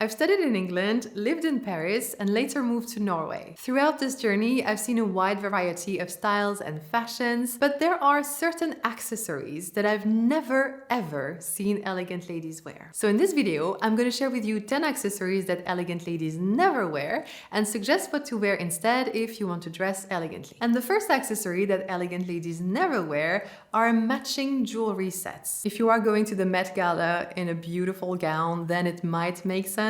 I've studied in England, lived in Paris, and later moved to Norway. Throughout this journey, I've seen a wide variety of styles and fashions, but there are certain accessories that I've never ever seen elegant ladies wear. So in this video, I'm going to share with you 10 accessories that elegant ladies never wear and suggest what to wear instead if you want to dress elegantly. And the first accessory that elegant ladies never wear are matching jewelry sets. If you are going to the Met Gala in a beautiful gown, then it might make sense.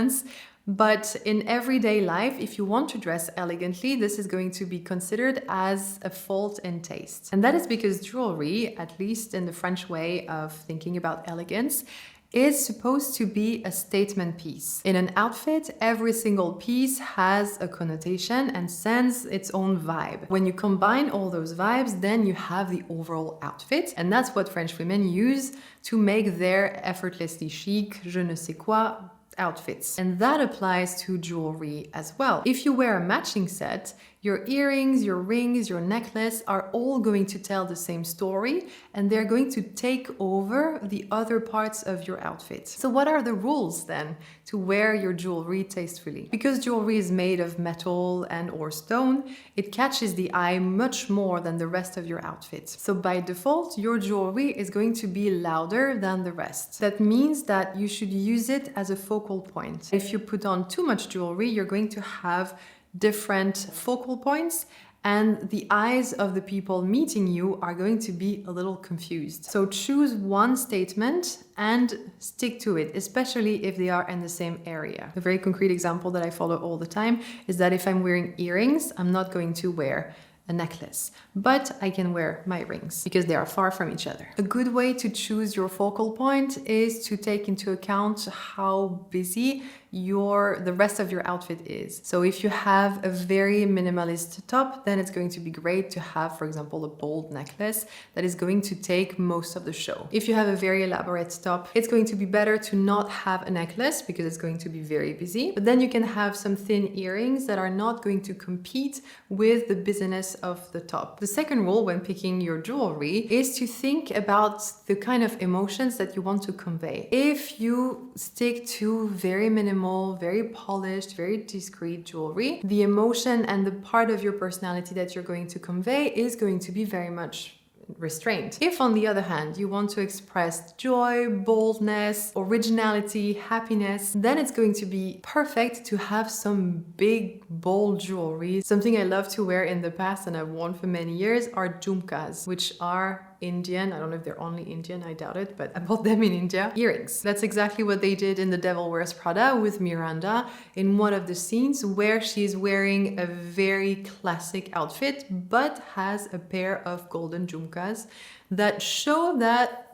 But in everyday life, if you want to dress elegantly, this is going to be considered as a fault in taste. And that is because jewelry, at least in the French way of thinking about elegance, is supposed to be a statement piece. In an outfit, every single piece has a connotation and sends its own vibe. When you combine all those vibes, then you have the overall outfit, and that's what French women use to make their effortlessly chic, je ne sais quoi, outfits. And that applies to jewelry as well. If you wear a matching set, your earrings, your rings, your necklace are all going to tell the same story, and they're going to take over the other parts of your outfit. So what are the rules then to wear your jewelry tastefully? Because jewelry is made of metal and or stone, it catches the eye much more than the rest of your outfit. So by default, your jewelry is going to be louder than the rest. That means that you should use it as a focal point. If you put on too much jewelry, you're going to have different focal points, and the eyes of the people meeting you are going to be a little confused. So choose one statement and stick to it, especially if they are in the same area. A very concrete example that I follow all the time is that if I'm wearing earrings, I'm not going to wear a necklace, but I can wear my rings because they are far from each other. A good way to choose your focal point is to take into account how busy the rest of your outfit is. So if you have a very minimalist top, then it's going to be great to have, for example, a bold necklace that is going to take most of the show. If you have a very elaborate top, it's going to be better to not have a necklace because it's going to be very busy, but then you can have some thin earrings that are not going to compete with the busyness of the top. The second rule when picking your jewelry is to think about the kind of emotions that you want to convey. If you stick to very minimal, very polished, very discreet jewelry, the emotion and the part of your personality that you're going to convey is going to be very much restrained. If, on the other hand, you want to express joy, boldness, originality, happiness, then it's going to be perfect to have some big, bold jewelry. Something I love to wear in the past and I've worn for many years are jhumkas, which are Indian, I don't know if they're only Indian, I doubt it, but I bought them in India, earrings. That's exactly what they did in The Devil Wears Prada with Miranda in one of the scenes where she's wearing a very classic outfit, but has a pair of golden jhumkas that show that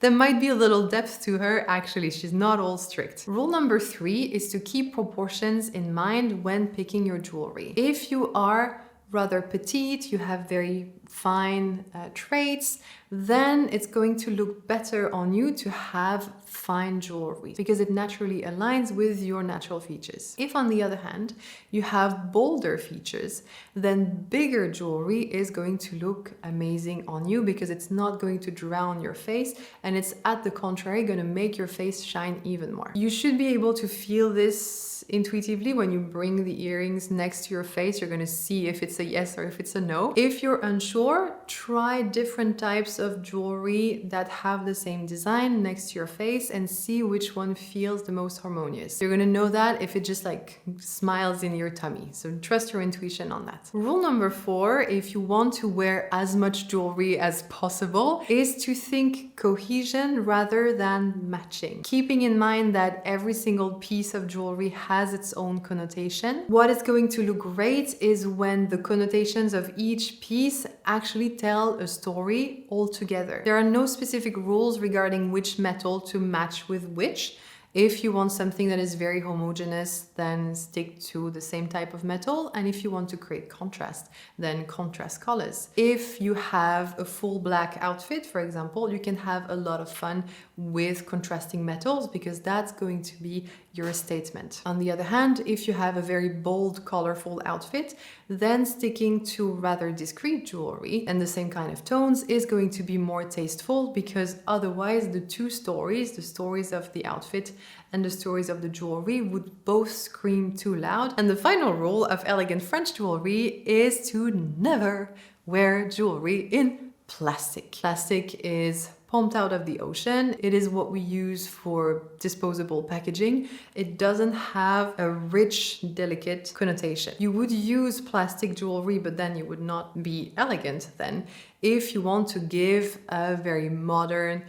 there might be a little depth to her. Actually, she's not all strict. Rule number 3 is to keep proportions in mind when picking your jewelry. If you are rather petite, you have very fine traits, then it's going to look better on you to have fine jewelry because it naturally aligns with your natural features. If, on the other hand, you have bolder features, then bigger jewelry is going to look amazing on you because it's not going to drown your face, and it's, at the contrary, going to make your face shine even more. You should be able to feel this intuitively when you bring the earrings next to your face. You're going to see if it's a yes or if it's a no. If you're unsure, try different types of jewelry that have the same design next to your face and see which one feels the most harmonious. You're going to know that if it just like smiles in your tummy. So trust your intuition on that. Rule number 4, if you want to wear as much jewelry as possible, is to think cohesion rather than matching. Keeping in mind that every single piece of jewelry has its own connotation. What is going to look great is when the connotations of each piece actually tell a story altogether. There are no specific rules regarding which metal to match with which. If you want something that is very homogeneous, then stick to the same type of metal. And if you want to create contrast, then contrast colors. If you have a full black outfit, for example, you can have a lot of fun with contrasting metals because that's going to be your statement. On the other hand, if you have a very bold, colorful outfit, then sticking to rather discreet jewelry and the same kind of tones is going to be more tasteful, because otherwise the two stories, the stories of the outfit and the stories of the jewelry, would both scream too loud. And the final rule of elegant French jewelry is to never wear jewelry in plastic. Plastic is pumped out of the ocean. It is what we use for disposable packaging. It doesn't have a rich, delicate connotation. You would use plastic jewelry, but then you would not be elegant then, if you want to give a very modern,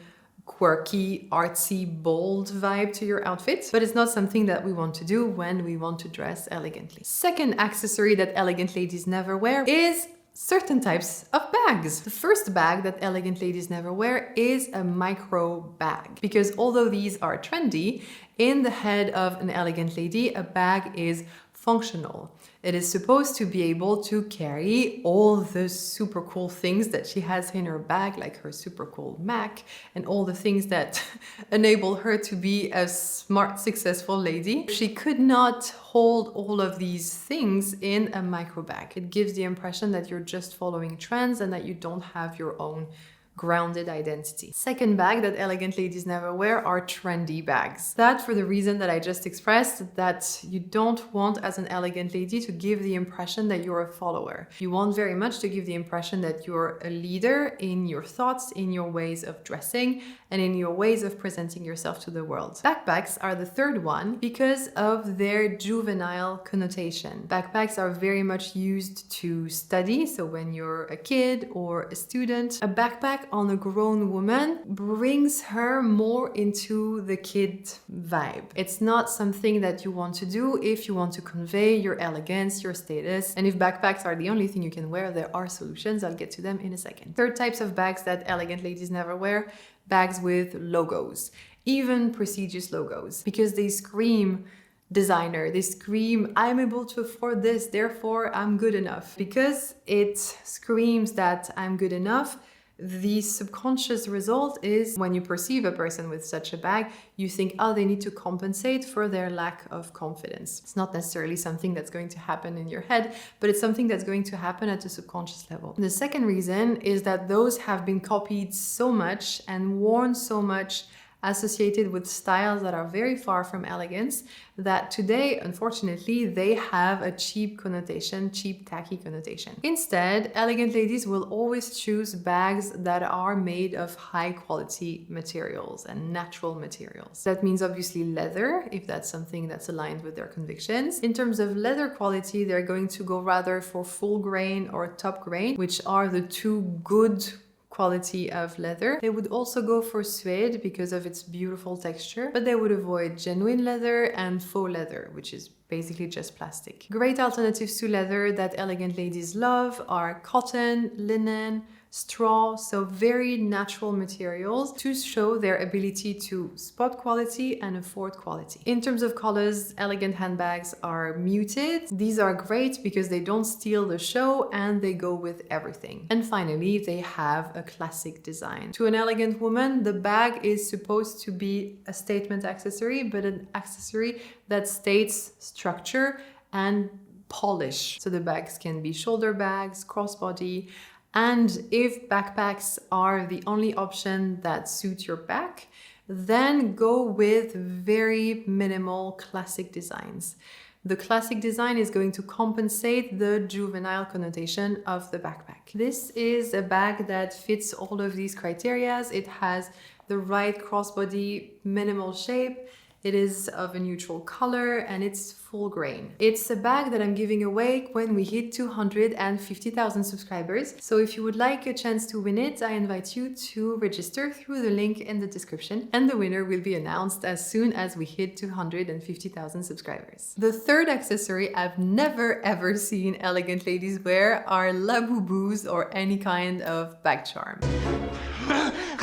quirky, artsy, bold vibe to your outfit, but it's not something that we want to do when we want to dress elegantly. Second accessory that elegant ladies never wear is certain types of bags. The first bag that elegant ladies never wear is a micro bag, because although these are trendy, in the head of an elegant lady, a bag is functional. It is supposed to be able to carry all the super cool things that she has in her bag, like her super cool Mac and all the things that enable her to be a smart, successful lady. She could not hold all of these things in a micro bag. It gives the impression that you're just following trends and that you don't have your own grounded identity. Second bag that elegant ladies never wear are trendy bags. That for the reason that I just expressed, that you don't want as an elegant lady to give the impression that you're a follower. You want very much to give the impression that you're a leader in your thoughts, in your ways of dressing, and in your ways of presenting yourself to the world. Backpacks are the third one because of their juvenile connotation. Backpacks are very much used to study, so when you're a kid or a student, a backpack on a grown woman brings her more into the kid vibe. It's not something that you want to do if you want to convey your elegance, your status, and if backpacks are the only thing you can wear, there are solutions. I'll get to them in a second. Third types of bags that elegant ladies never wear: bags with logos, even prestigious logos, because they scream designer. They scream, I'm able to afford this, therefore I'm good enough. Because it screams that I'm good enough, the subconscious result is when you perceive a person with such a bag, you think, oh, they need to compensate for their lack of confidence. It's not necessarily something that's going to happen in your head, but it's something that's going to happen at a subconscious level. The second reason is that those have been copied so much and worn so much, associated with styles that are very far from elegance, that today, unfortunately, they have a cheap connotation, cheap, tacky connotation. Instead, elegant ladies will always choose bags that are made of high quality materials and natural materials. That means obviously leather, if that's something that's aligned with their convictions. In terms of leather quality, they're going to go rather for full grain or top grain, which are the two good quality of leather. They would also go for suede because of its beautiful texture, but they would avoid genuine leather and faux leather, which is basically just plastic. Great alternatives to leather that elegant ladies love are cotton, linen, straw, so very natural materials to show their ability to spot quality and afford quality. In terms of colors, elegant handbags are muted. These are great because they don't steal the show and they go with everything. And finally, they have a classic design. To an elegant woman, the bag is supposed to be a statement accessory, but an accessory that states structure and polish. So the bags can be shoulder bags, crossbody, and if backpacks are the only option that suits your back, then go with very minimal classic designs. The classic design is going to compensate the juvenile connotation of the backpack. This is a bag that fits all of these criteria. It has the right crossbody, minimal shape. It is of a neutral color and it's full grain. It's a bag that I'm giving away when we hit 250,000 subscribers. So if you would like a chance to win it, I invite you to register through the link in the description, and the winner will be announced as soon as we hit 250,000 subscribers. The third accessory I've never ever seen elegant ladies wear are labubu's or any kind of bag charm.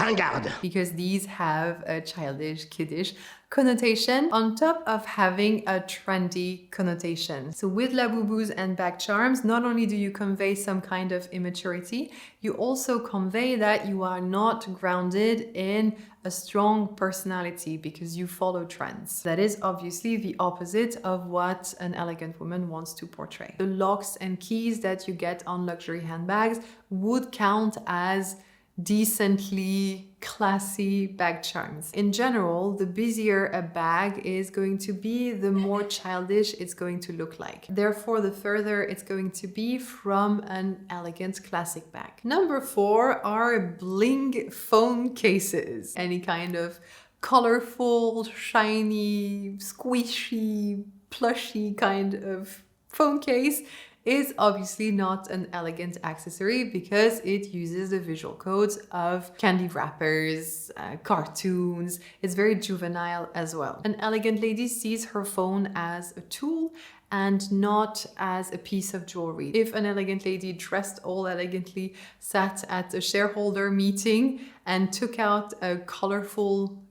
ringarde. Because these have a childish, kiddish connotation on top of having a trendy connotation. So with labubus and bag charms, not only do you convey some kind of immaturity, you also convey that you are not grounded in a strong personality because you follow trends. That is obviously the opposite of what an elegant woman wants to portray. The locks and keys that you get on luxury handbags would count as decently classy bag charms. In general, the busier a bag is going to be, the more childish it's going to look like. Therefore, the further it's going to be from an elegant classic bag. Number 4 are bling phone cases. Any kind of colorful, shiny, squishy, plushy kind of phone case is obviously not an elegant accessory because it uses the visual codes of candy wrappers, cartoons. It's very juvenile as well. An elegant lady sees her phone as a tool and not as a piece of jewelry. If an elegant lady dressed all elegantly sat at a shareholder meeting and took out a colorful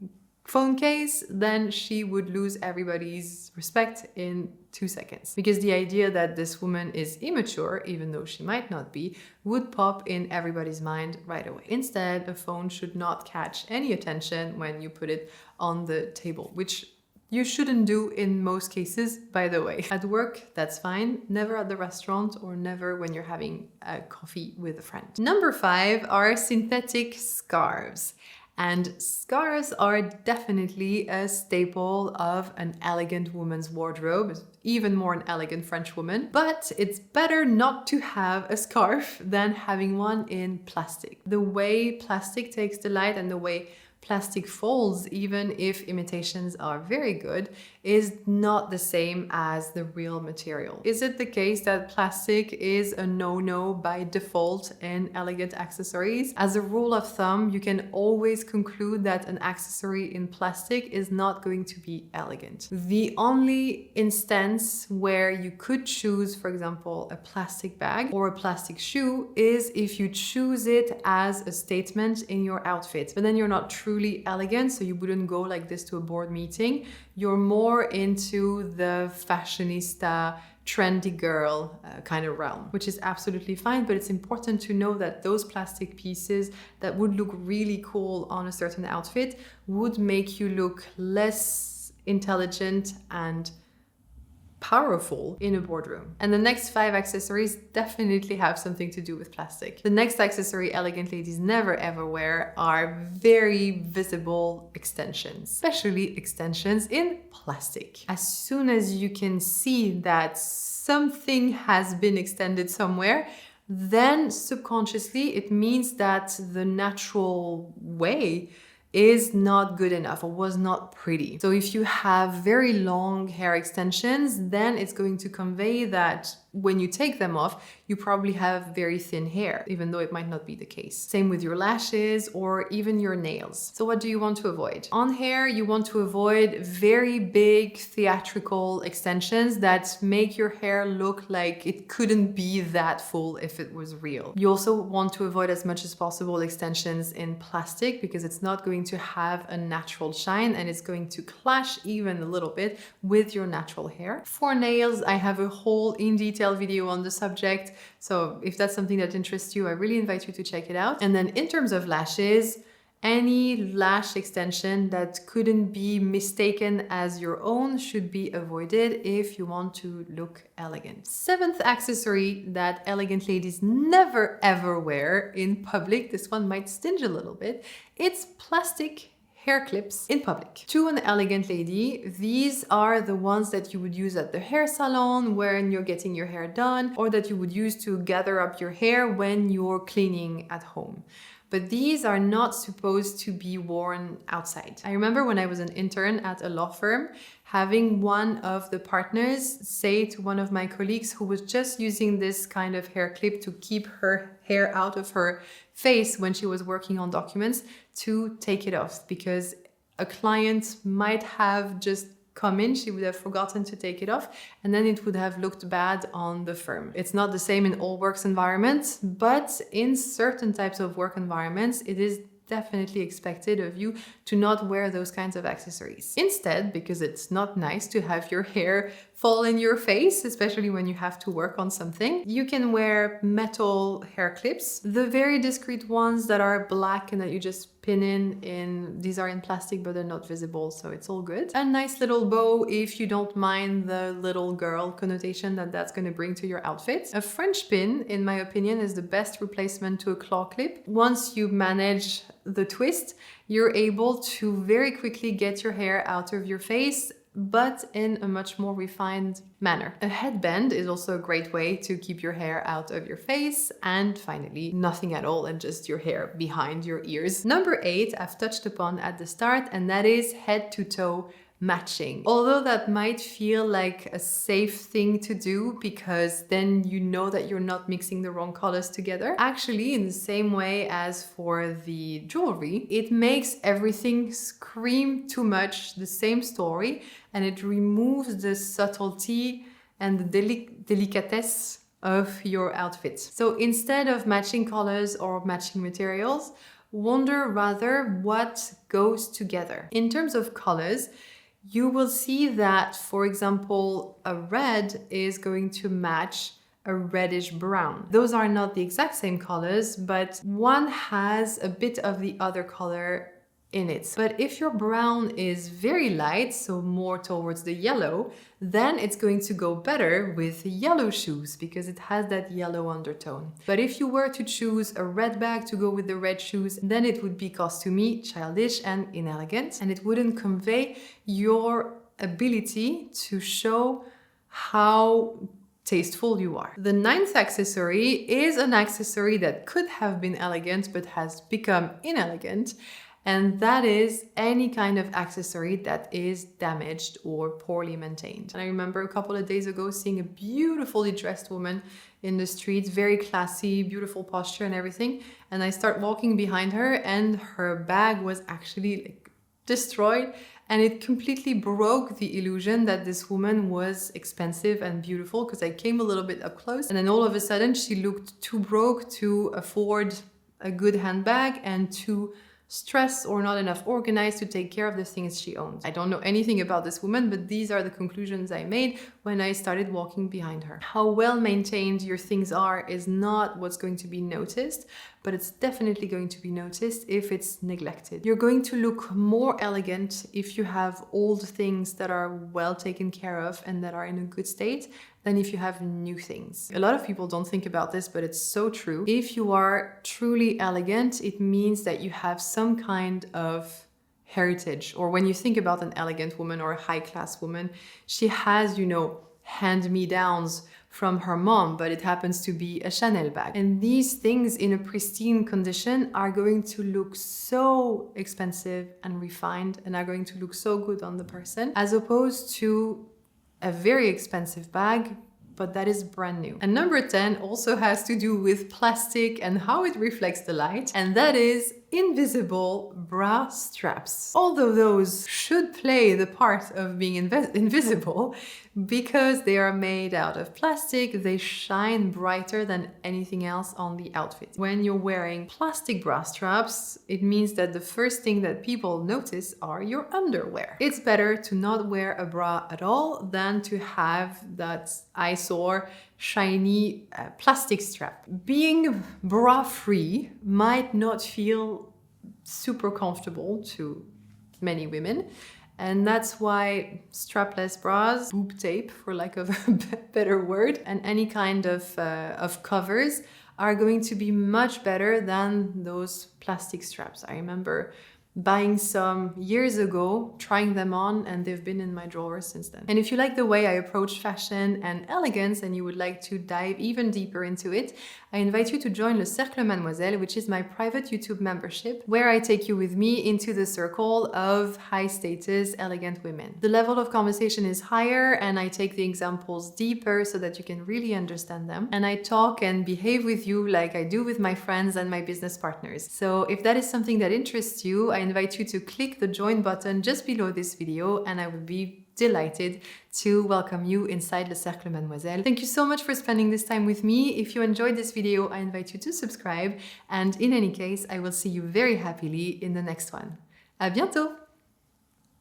phone case, then she would lose everybody's respect in 2 seconds. Because the idea that this woman is immature, even though she might not be, would pop in everybody's mind right away. Instead, a phone should not catch any attention when you put it on the table, which you shouldn't do in most cases, by the way. At work, that's fine. Never at the restaurant or never when you're having a coffee with a friend. Number 5 are synthetic scarves. And scarves are definitely a staple of an elegant woman's wardrobe, even more an elegant French woman. But it's better not to have a scarf than having one in plastic. The way plastic takes the light and the way plastic folds, even if imitations are very good, is not the same as the real material. Is it the case that plastic is a no-no by default in elegant accessories? As a rule of thumb, you can always conclude that an accessory in plastic is not going to be elegant. The only instance where you could choose, for example, a plastic bag or a plastic shoe is if you choose it as a statement in your outfit, but then you're not truly elegant, so you wouldn't go like this to a board meeting. You're more into the fashionista, trendy girl kind of realm, which is absolutely fine, but it's important to know that those plastic pieces that would look really cool on a certain outfit would make you look less intelligent and powerful in a boardroom. And the next 5 accessories definitely have something to do with plastic. The next accessory elegant ladies never ever wear are very visible extensions, especially extensions in plastic. As soon as you can see that something has been extended somewhere, then subconsciously it means that the natural way is not good enough or was not pretty. So if you have very long hair extensions, then it's going to convey that when you take them off, you probably have very thin hair, even though it might not be the case. Same with your lashes or even your nails. So what do you want to avoid? On hair, you want to avoid very big theatrical extensions that make your hair look like it couldn't be that full if it was real. You also want to avoid as much as possible extensions in plastic because it's not going to have a natural shine and it's going to clash even a little bit with your natural hair. For nails, I have a whole in detail video on the subject, so if that's something that interests you, I really invite you to check it out. And then in terms of lashes, any lash extension that couldn't be mistaken as your own should be avoided if you want to look elegant. 7th accessory that elegant ladies never ever wear in public, this one might sting a little bit, it's plastic hair clips in public. To an elegant lady, these are the ones that you would use at the hair salon when you're getting your hair done, or that you would use to gather up your hair when you're cleaning at home. But these are not supposed to be worn outside. I remember when I was an intern at a law firm, having one of the partners say to one of my colleagues who was just using this kind of hair clip to keep her hair out of her face when she was working on documents, to take it off, because a client might have just come in, she would have forgotten to take it off, and then it would have looked bad on the firm. It's not the same in all works environments, but in certain types of work environments, it is definitely expected of you to not wear those kinds of accessories. Instead, because it's not nice to have your hair fall in your face, especially when you have to work on something, you can wear metal hair clips. The very discreet ones that are black and that you just pin in, these are in plastic but they're not visible, so it's all good. A nice little bow if you don't mind the little girl connotation that that's going to bring to your outfit. A French pin, in my opinion, is the best replacement to a claw clip. Once you manage the twist, you're able to very quickly get your hair out of your face, but in a much more refined manner. A headband is also a great way to keep your hair out of your face, and finally, nothing at all and just your hair behind your ears. Number 8, I've touched upon at the start, and that is head to toe matching. Although that might feel like a safe thing to do because then you know that you're not mixing the wrong colors together. Actually, in the same way as for the jewelry, it makes everything scream too much the same story, and it removes the subtlety and the delicatesse of your outfit. So instead of matching colors or matching materials, wonder rather what goes together. In terms of colors, you will see that, for example, a red is going to match a reddish brown. Those are not the exact same colors, but one has a bit of the other color in it. But if your brown is very light, so more towards the yellow, then it's going to go better with yellow shoes because it has that yellow undertone. But if you were to choose a red bag to go with the red shoes, then it would be costumey, childish and inelegant, and it wouldn't convey your ability to show how tasteful you are. The 9th accessory is an accessory that could have been elegant but has become inelegant, and that is any kind of accessory that is damaged or poorly maintained. And I remember a couple of days ago seeing a beautifully dressed woman in the street, very classy, beautiful posture and everything, and I start walking behind her and her bag was actually destroyed, and it completely broke the illusion that this woman was expensive and beautiful, because I came a little bit up close and then all of a sudden she looked too broke to afford a good handbag and too stressed or not enough organized to take care of the things she owns. I don't know anything about this woman, but these are the conclusions I made when I started walking behind her. How well maintained your things are is not what's going to be noticed, but it's definitely going to be noticed if it's neglected. You're going to look more elegant if you have old things that are well taken care of and that are in a good state than if you have new things. A lot of people don't think about this, but it's so true. If you are truly elegant, it means that you have some kind of heritage. Or when you think about an elegant woman or a high-class woman, she has, you know, hand-me-downs from her mom, but it happens to be a Chanel bag. And these things in a pristine condition are going to look so expensive and refined and are going to look so good on the person, as opposed to a very expensive bag, but that is brand new. And number 10 also has to do with plastic and how it reflects the light, and that is invisible bra straps. Although those should play the part of being invisible, because they are made out of plastic, they shine brighter than anything else on the outfit. When you're wearing plastic bra straps, it means that the first thing that people notice are your underwear. It's better to not wear a bra at all than to have that eyesore shiny plastic strap. Being bra-free might not feel super comfortable to many women, and that's why strapless bras, boob tape for lack of a better word, and any kind of covers are going to be much better than those plastic straps. I remember buying some years ago, trying them on, and they've been in my drawer since then. And if you like the way I approach fashion and elegance and you would like to dive even deeper into it, I invite you to join Le Cercle Mademoiselle, which is my private YouTube membership, where I take you with me into the circle of high status, elegant women. The level of conversation is higher and I take the examples deeper so that you can really understand them. And I talk and behave with you like I do with my friends and my business partners. So if that is something that interests you, I invite you to click the join button just below this video, and I would be delighted to welcome you inside Le Cercle Mademoiselle. Thank you so much for spending this time with me. If you enjoyed this video, I invite you to subscribe, and in any case, I will see you very happily in the next one. À bientôt!